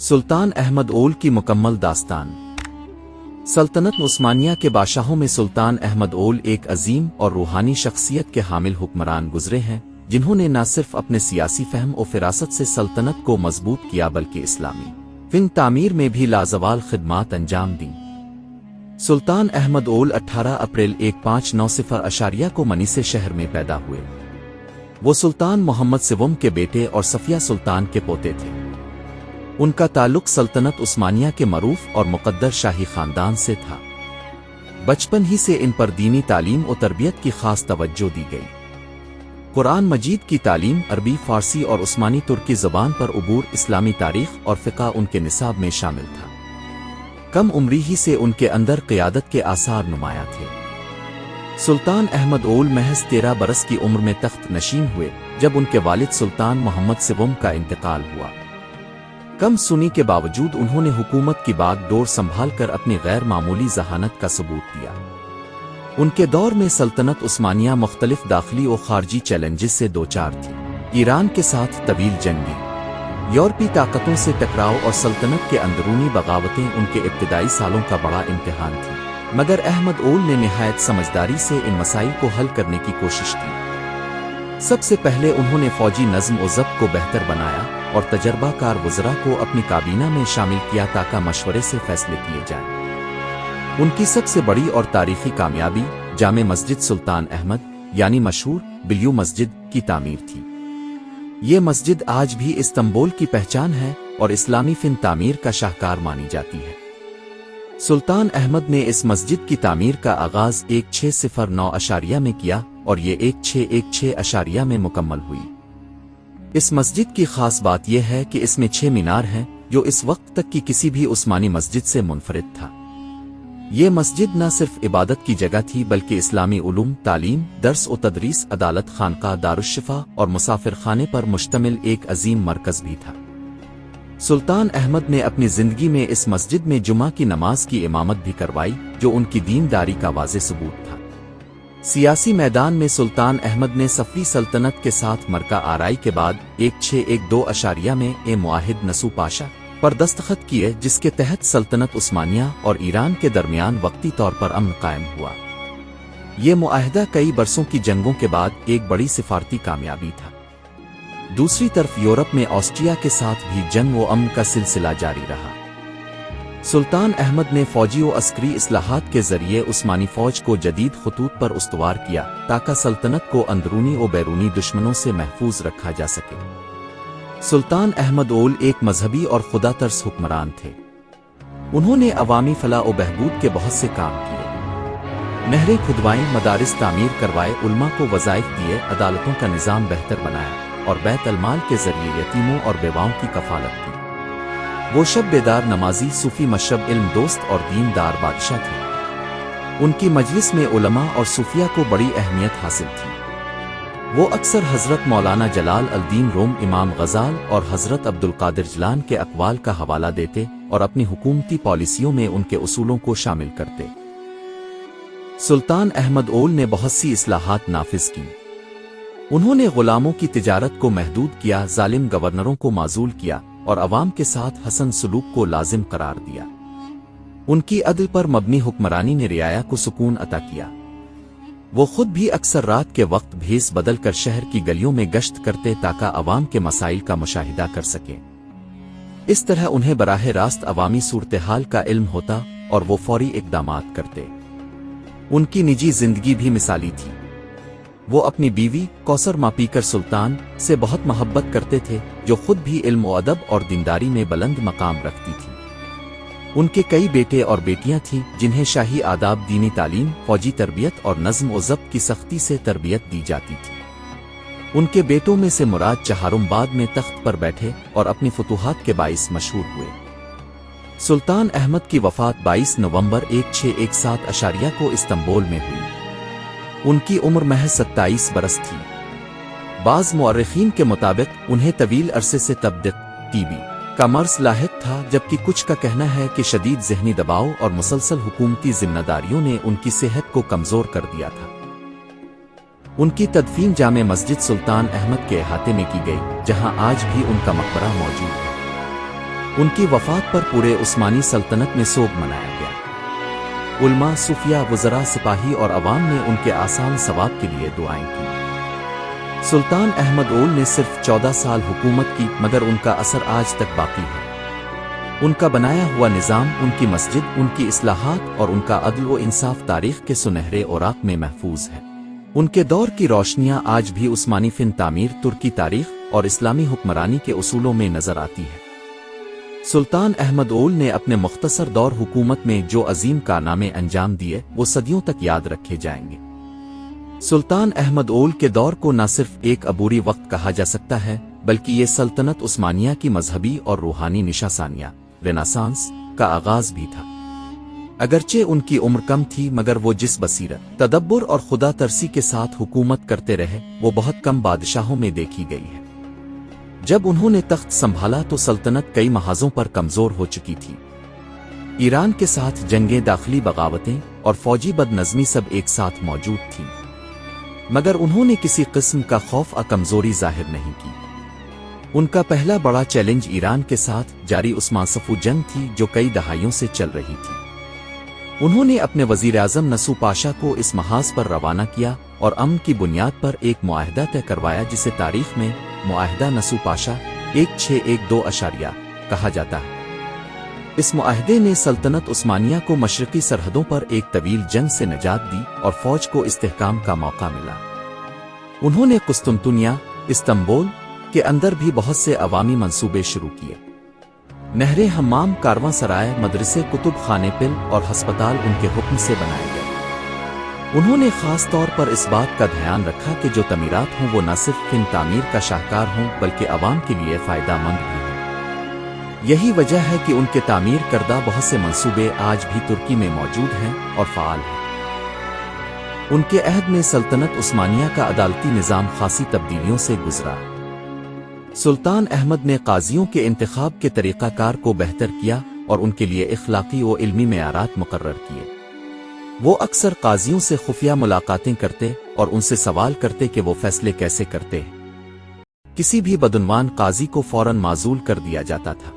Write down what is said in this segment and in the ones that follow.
سلطان احمد اول کی مکمل داستان۔ سلطنت عثمانیہ کے بادشاہوں میں سلطان احمد اول ایک عظیم اور روحانی شخصیت کے حامل حکمران گزرے ہیں، جنہوں نے نہ صرف اپنے سیاسی فہم و فراست سے سلطنت کو مضبوط کیا بلکہ اسلامی فن تعمیر میں بھی لازوال خدمات انجام دیں۔ سلطان احمد اول 18 اپریل 1590 کو منیسے شہر میں پیدا ہوئے۔ وہ سلطان محمد سوم کے بیٹے اور صفیہ سلطان کے پوتے تھے۔ ان کا تعلق سلطنت عثمانیہ کے معروف اور مقدر شاہی خاندان سے تھا۔ بچپن ہی سے ان پر دینی تعلیم و تربیت کی خاص توجہ دی گئی۔ قرآن مجید کی تعلیم عربی، فارسی اور عثمانی ترکی زبان پر عبور، اسلامی تاریخ اور فقہ ان کے نصاب میں شامل تھا۔ کم عمری ہی سے ان کے اندر قیادت کے آثار نمایاں تھے۔ سلطان احمد اول محض 13 برس کی عمر میں تخت نشین ہوئے جب ان کے والد سلطان محمد سوم کا انتقال ہوا۔ کم سنی کے باوجود انہوں نے حکومت کی باغ ڈور سنبھال کر اپنی غیر معمولی ذہانت کا ثبوت دیا۔ ان کے دور میں سلطنت عثمانیہ مختلف داخلی و خارجی چیلنجز سے دوچار تھی۔ ایران کے ساتھ طویل جنگی، یورپی طاقتوں سے ٹکراؤ اور سلطنت کے اندرونی بغاوتیں ان کے ابتدائی سالوں کا بڑا امتحان تھی، مگر احمد اول نے نہایت سمجھداری سے ان مسائل کو حل کرنے کی کوشش کی۔ سب سے پہلے انہوں نے فوجی نظم و ضبط کو بہتر بنایا اور تجربہ کار وزراء کو اپنی کابینہ میں شامل کیا تاکہ مشورے سے فیصلے کیے جائیں۔ ان کی سب سے بڑی اور تاریخی کامیابی جامع مسجد سلطان احمد یعنی مشہور بلیو مسجد کی تعمیر تھی۔ یہ مسجد آج بھی استنبول کی پہچان ہے اور اسلامی فن تعمیر کا شاہکار مانی جاتی ہے۔ سلطان احمد نے اس مسجد کی تعمیر کا آغاز 1609 میں کیا اور یہ 1616 میں مکمل ہوئی۔ اس مسجد کی خاص بات یہ ہے کہ اس میں 6 مینار ہیں، جو اس وقت تک کی کسی بھی عثمانی مسجد سے منفرد تھا۔ یہ مسجد نہ صرف عبادت کی جگہ تھی بلکہ اسلامی علوم، تعلیم، درس و تدریس، عدالت خانقاہ، دارالشفا اور مسافر خانے پر مشتمل ایک عظیم مرکز بھی تھا۔ سلطان احمد نے اپنی زندگی میں اس مسجد میں جمعہ کی نماز کی امامت بھی کروائی، جو ان کی دینداری کا واضح ثبوت تھا۔ سیاسی میدان میں سلطان احمد نے صفوی سلطنت کے ساتھ مرکہ آرائی کے بعد 1612 میں معاہد نسو پاشا پر دستخط کیے، جس کے تحت سلطنت عثمانیہ اور ایران کے درمیان وقتی طور پر امن قائم ہوا۔ یہ معاہدہ کئی برسوں کی جنگوں کے بعد ایک بڑی سفارتی کامیابی تھا۔ دوسری طرف یورپ میں آسٹریا کے ساتھ بھی جنگ و امن کا سلسلہ جاری رہا۔ سلطان احمد نے فوجی و عسکری اصلاحات کے ذریعے عثمانی فوج کو جدید خطوط پر استوار کیا تاکہ سلطنت کو اندرونی و بیرونی دشمنوں سے محفوظ رکھا جا سکے۔ سلطان احمد اول ایک مذہبی اور خدا ترس حکمران تھے۔ انہوں نے عوامی فلاح و بہبود کے بہت سے کام کیے، نہریں کھدوائیں، مدارس تعمیر کروائے، علماء کو وظائف دیے، عدالتوں کا نظام بہتر بنایا اور بیت المال کے ذریعے یتیموں اور بیواؤں کی کفالت کی۔ وہ شب بیدار نمازی، صوفی، مشرب، علم دوست اور دین دار بادشاہ تھے۔ ان کی مجلس میں علماء اور صوفیہ کو بڑی اہمیت حاصل تھی۔ وہ اکثر حضرت مولانا جلال الدین روم، امام غزال اور حضرت عبدالقادر جیلانی کے اقوال کا حوالہ دیتے اور اپنی حکومتی پالیسیوں میں ان کے اصولوں کو شامل کرتے۔ سلطان احمد اول نے بہت سی اصلاحات نافذ کیں۔ انہوں نے غلاموں کی تجارت کو محدود کیا، ظالم گورنروں کو معزول کیا اور عوام کے ساتھ حسن سلوک کو لازم قرار دیا۔ ان کی عدل پر مبنی حکمرانی نے رعایا کو سکون عطا کیا۔ وہ خود بھی اکثر رات کے وقت بھیس بدل کر شہر کی گلیوں میں گشت کرتے تاکہ عوام کے مسائل کا مشاہدہ کر سکیں۔ اس طرح انہیں براہ راست عوامی صورتحال کا علم ہوتا اور وہ فوری اقدامات کرتے۔ ان کی نجی زندگی بھی مثالی تھی۔ وہ اپنی بیوی کوثر ماپیکر سلطان سے بہت محبت کرتے تھے، جو خود بھی علم و ادب اور دینداری میں بلند مقام رکھتی تھی۔ ان کے کئی بیٹے اور بیٹیاں تھیں جنہیں شاہی آداب، دینی تعلیم، فوجی تربیت اور نظم و ضبط کی سختی سے تربیت دی جاتی تھی۔ ان کے بیٹوں میں سے مراد چہارم بعد میں تخت پر بیٹھے اور اپنی فتوحات کے باعث مشہور ہوئے۔ سلطان احمد کی وفات 22 نومبر 1617 کو استنبول میں ہوئی۔ ان کی عمر محض 27 برس تھی۔ بعض مورخین کے مطابق انہیں طویل عرصے سے تب ٹی بی کا مرض لاحق تھا، جبکہ کچھ کا کہنا ہے کہ شدید ذہنی دباؤ اور مسلسل حکومتی ذمہ داریوں نے ان کی صحت کو کمزور کر دیا تھا۔ ان کی تدفین جامع مسجد سلطان احمد کے احاطے میں کی گئی، جہاں آج بھی ان کا مقبرہ موجود ہے۔ उनकी वफात पर पूरे उस्मानी सल्तनत में सोग मनाया गया। उलमा, सूफिया, वज़रा, सिपाही और अवाम ने उनके आसान सवाब के लिए दुआएं की। सुल्तान अहमद ओल ने सिर्फ 14 साल हुकूमत की, मगर उनका असर आज तक बाकी है। उनका बनाया हुआ निज़ाम, उनकी मस्जिद, उनकी इस्लाहात और उनका अदल व इंसाफ तारीख के सुनहरे औराक में महफूज है। उनके दौर की रोशनियां आज भी उस्मानी फिन तामीर, तुर्की तारीख और इस्लामी हुक्मरानी के उसूलों में नजर आती है। सुल्तान अहमद ओल ने अपने मुख्तसर दौर हुकूमत में जो अजीम कारनामे अंजाम दिए, वो सदियों तक याद रखे जाएंगे। सुल्तान अहमद ओल के दौर को न सिर्फ एक अबूरी वक्त कहा जा सकता है, बल्कि ये सल्तनत उस्मानिया की मजहबी और रूहानी निशासानिया, रेनेसांस का आगाज भी था। अगरचे उनकी उम्र कम थी, मगर वो जिस बसीरत, तदब्बुर और खुदा तरसी के साथ हुकूमत करते रहे, वो बहुत कम बादशाहों में देखी गई है। जब उन्होंने तख्त संभाला तो सल्तनत कई महाजों पर कमजोर हो चुकी थी। ईरान के साथ जंगें, दाखिली बगावतें और फौजी बदनज़मी सब एक साथ मौजूद थीं, मगर उन्होंने किसी किस्म का खौफ या कमजोरी जाहिर नहीं की। उनका पहला बड़ा चैलेंज ईरान के साथ जारी उस्मान सफू जंग थी, जो कई दहाइयों से चल रही थी। उन्होंने अपने वजीर आज़म नसू पाशा को इस महाज पर रवाना किया और अमन की बुनियाद पर एक मुआहदा तय करवाया, जिसे तारीख में मुआहदा नसू पाशा 1612 कहा जाता है। इस मुआहदे ने सल्तनत उस्मानिया को मशरकी सरहदों पर एक तवील जंग से नजात दी और फौज को इस्तेहकाम का मौका मिला। उन्होंने कुस्तुनतुनिया, इस्तांबुल के अंदर भी बहुत से अवामी मंसूबे शुरू किए। नहरें, हम्माम, कारवांसराय, मदरसे, कुतुब खाने, पिल और हस्पताल उनके हुक्म से बनाए गए। उन्होंने खास तौर पर इस बात का ध्यान रखा कि जो तमीरात हों वो न सिर्फ फिन तामीर का शाहकार हों, बल्कि अवाम के लिए फ़ायदामंद भी हों। यही वजह है कि उनके तामीर करदा बहुत से मंसूबे आज भी तुर्की में मौजूद हैं और फ़ाल हैं। उनके अहद में सल्तनत उस्मानिया का अदालती निज़ाम खासी तब्दीलियों से गुजरा। सुल्तान अहमद ने काजियों के इंतखाब के तरीक़ाकार को बेहतर किया और उनके लिए इखलाकी व इल्मी मेयारात मुकर्रर किए। वो अक्सर काजियों से खुफिया मुलाकातें करते और उनसे सवाल करते कि वो फैसले कैसे करते हैं। किसी भी बदउनवान काजी को फौरन माजूल कर दिया जाता था।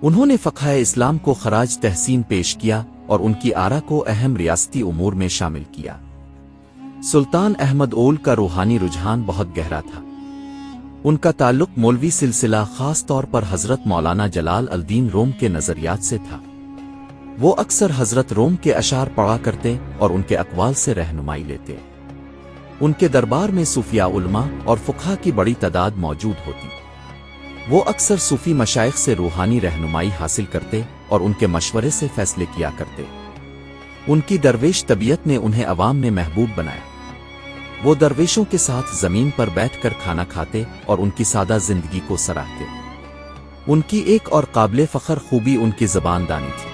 उन्होंने फ़क़ह इस्लाम को खराज तहसीन पेश किया और उनकी आरा को अहम रियासती उमूर में शामिल किया। सुल्तान अहमद ओल का रूहानी रुझान बहुत गहरा था। उनका ताल्लुक मौलवी सिलसिला, खास तौर पर हज़रत मौलाना जलाल अल-दीन रोम के नज़रियात से था। वो अक्सर हज़रत रोम के अशार पढ़ा करते और उनके अक़वाल से रहनुमाई लेते। उनके दरबार में सूफिया, उलमा और फ़ुक़हा की बड़ी तादाद मौजूद होती। वो अक्सर सूफ़ी मशाइख से रूहानी रहनुमाई हासिल करते और उनके मशवरे से फ़ैसले किया करते। उनकी दरवेश तबीयत ने उन्हें अवाम में महबूब बनाया। वो दरवेशों के साथ ज़मीन पर बैठकर खाना खाते और उनकी सादा ज़िंदगी को सराहते। उनकी एक और काबिल फ़ख्र खूबी उनकी ज़बान दानी थी।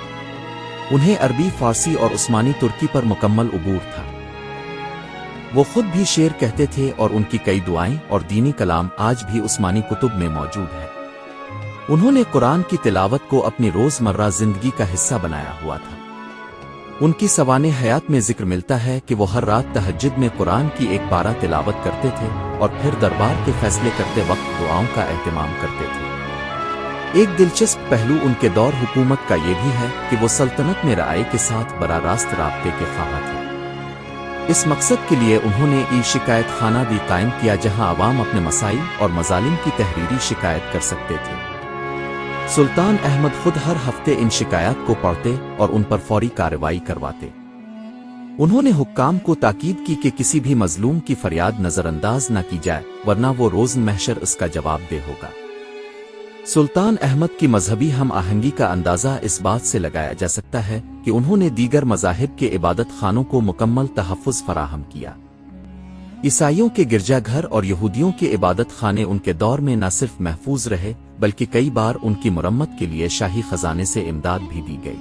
उन्हें अरबी, फ़ारसी और उस्मानी तुर्की पर मुकम्मल उबूर था। वो खुद भी शेर कहते थे और उनकी कई दुआएं और दीनी कलाम आज भी उस्मानी कुतुब में मौजूद है। उन्होंने कुरान की तिलावत को अपनी रोज़मर्रा ज़िंदगी का हिस्सा बनाया हुआ था। उनकी सवाने हयात में जिक्र मिलता है कि वो हर रात तहज्जुद में कुरान की एक पारा तिलावत करते थे और फिर दरबार के फैसले करते वक्त दुआओं का एहतमाम करते थे। एक दिलचस्प पहलू उनके दौर हुकूमत का ये भी है कि वो सल्तनत में राय के साथ बराह रास्त राब्ते के ख्वाह थे। इस मकसद के लिए उन्होंने ई शिकायत खाना भी कायम किया, जहां आवाम अपने मसाइल और मजालिम की तहरीरी शिकायत कर सकते थे। सुल्तान अहमद खुद हर हफ्ते इन शिकायत को पढ़ते और उन पर फौरी कार्रवाई करवाते। उन्होंने हुक्काम को ताकीद की कि किसी भी मजलूम की फरियाद नजरअंदाज न की जाए, वरना वो रोज़ महशर इसका जवाबदेह होगा। सुल्तान अहमद की मजहबी हम आहंगी का अंदाज़ा इस बात से लगाया जा सकता है कि उन्होंने दीगर मज़ाहिब के इबादत खानों को मुकम्मल तहफ़्फ़ुज़ फराहम किया। ईसाइयों के गिरजाघर और यहूदियों के इबादत खाने उनके दौर में न सिर्फ महफूज रहे, बल्कि कई बार उनकी मुरम्मत के लिए शाही खजाने से इमदाद भी दी गई।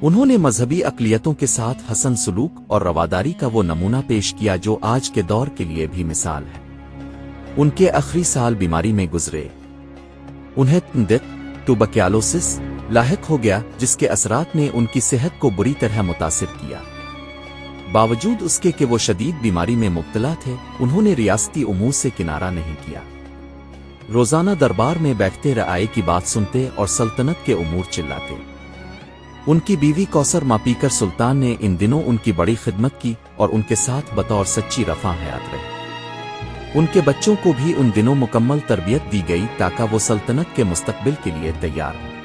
उन्होंने मजहबी अक़लियतों के साथ हसन सलूक और रवादारी का वो नमूना पेश किया जो आज के दौर के लिए भी मिसाल है। उनके आखिरी साल बीमारी में गुजरे। उन्हें ट्यूबरक्लोसिस लाहिक हो गया, जिसके असरात ने उनकी सेहत को बुरी तरह मुतासिर किया। बावजूद उसके कि वो शदीद बीमारी में मुब्तला थे, उन्होंने रियासती उमूर से किनारा नहीं किया। रोजाना दरबार में बैठते रआए की बात सुनते और सल्तनत के उमूर चिल्लाते। उनकी बीवी कौसर मापीकर सुल्तान ने इन दिनों उनकी बड़ी खिदमत की और उनके साथ बतौर सच्ची रफा हयात रहे। उनके बच्चों को भी उन दिनों मुकम्मल तरबियत दी गई ताकि वो सल्तनत के मुस्तकबिल के लिए तैयार हों।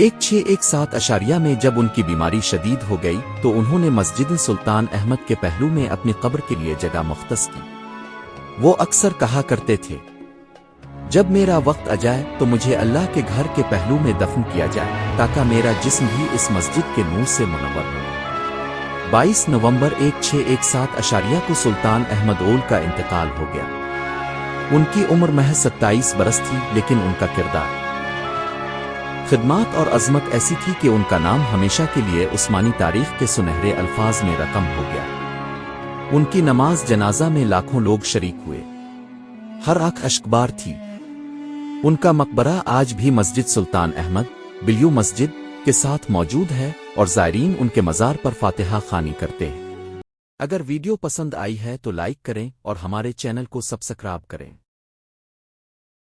1617 में जब उनकी बीमारी शदीद हो गई तो उन्होंने मस्जिद सुल्तान अहमद के पहलू में अपनी कब्र के लिए जगह मुख्तस की। वो अक्सर कहा करते थे, जब मेरा वक्त आ जाए तो मुझे अल्लाह के घर के पहलू में दफन किया जाए ताकि मेरा जिस्म भी इस मस्जिद के नूर से मुनव्वर हो। 22 नवंबर 1617 को सुल्तान अहमद ओल का इंतकाल हो गया। उनकी उम्र महज 27 बरस थी, लेकिन उनका किरदार, खिदमत और अजमत ऐसी थी कि उनका नाम हमेशा के लिए उस्मानी तारीख के सुनहरे अल्फाज में रकम हो गया। उनकी नमाज जनाजा में लाखों लोग शरीक हुए, हर आंख अश्कबार थी। उनका मकबरा आज भी मस्जिद सुल्तान अहमद बिलियो मस्जिद के साथ मौजूद है और ज़ायरीन उनके मज़ार पर फातिहा खानी करते हैं। अगर वीडियो पसंद आई है तो लाइक करें और हमारे चैनल को सब्सक्राइब करें।